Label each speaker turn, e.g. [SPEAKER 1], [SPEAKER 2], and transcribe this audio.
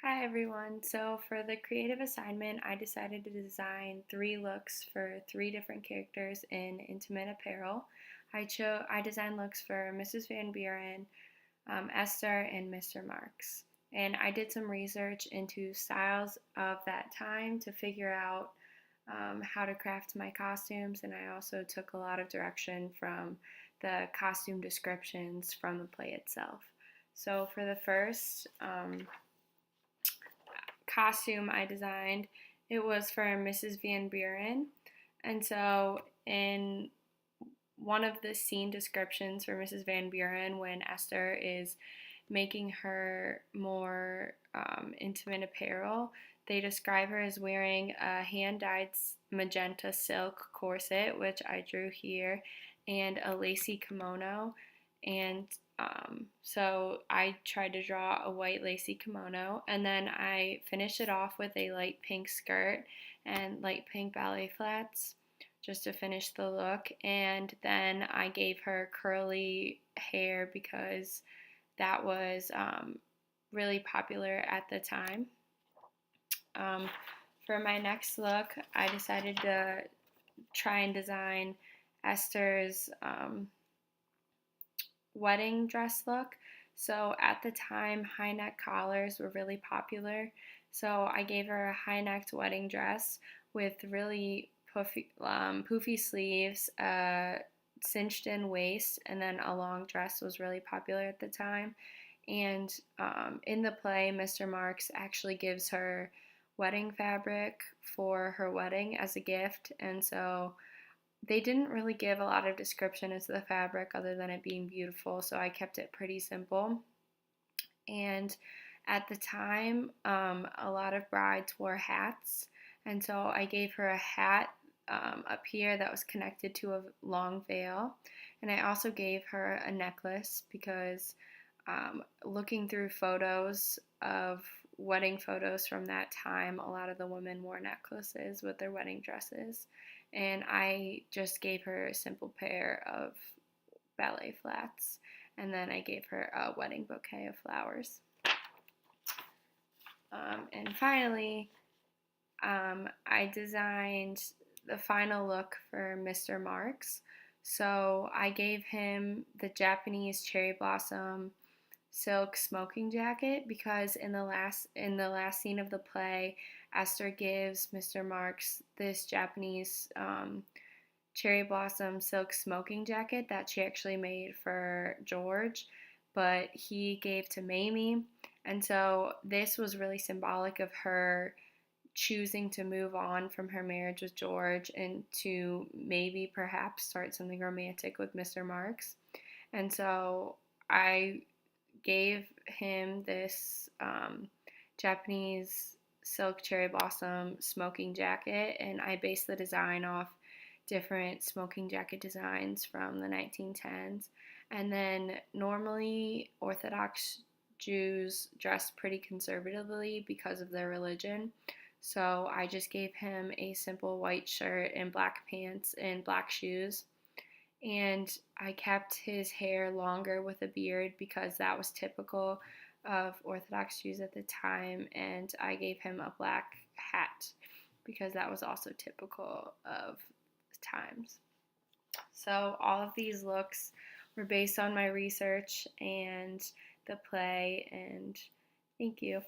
[SPEAKER 1] Hi everyone. So for the creative assignment, I decided to design 3 looks for 3 different characters in intimate apparel. I designed looks for Mrs. Van Buren, Esther, and Mr. Marks. And I did some research into styles of that time to figure out how to craft my costumes, and I also took a lot of direction from the costume descriptions from the play itself. So for the first costume I designed, it was for Mrs. Van Buren. And so, in one of the scene descriptions for Mrs. Van Buren, when Esther is making her more intimate apparel, they describe her as wearing a hand dyed magenta silk corset, which I drew here, and a lacy kimono. And so I tried to draw a white lacy kimono, and then I finished it off with a light pink skirt and light pink ballet flats just to finish the look. And then I gave her curly hair because that was really popular at the time. Um, for my next look, I decided to try and design Esther's wedding dress look. So at the time, high neck collars were really popular. So I gave her a high necked wedding dress with really poofy sleeves, cinched in waist, and then a long dress was really popular at the time. And in the play, Mr. Marks actually gives her wedding fabric for her wedding as a gift. And so they didn't really give a lot of description as to the fabric other than it being beautiful, so I kept it pretty simple. And at the time, a lot of brides wore hats, and so I gave her a hat up here that was connected to a long veil. And I also gave her a necklace because looking through photos of wedding photos from that time, a lot of the women wore necklaces with their wedding dresses. And I just gave her a simple pair of ballet flats. And then I gave her a wedding bouquet of flowers. And finally, I designed the final look for Mr. Marks. So I gave him the Japanese cherry blossom silk smoking jacket because in the last scene of the play, Esther gives Mr. Marks this Japanese cherry blossom silk smoking jacket that she actually made for George, but he gave to Mamie. And so this was really symbolic of her choosing to move on from her marriage with George and to maybe perhaps start something romantic with Mr. Marks. And so I gave him this Japanese silk cherry blossom smoking jacket, and I based the design off different smoking jacket designs from the 1910s. And then normally Orthodox Jews dress pretty conservatively because of their religion. So I just gave him a simple white shirt and black pants and black shoes. And I kept his hair longer with a beard because that was typical of Orthodox Jews at the time. And I gave him a black hat because that was also typical of the times. So all of these looks were based on my research and the play. And thank you.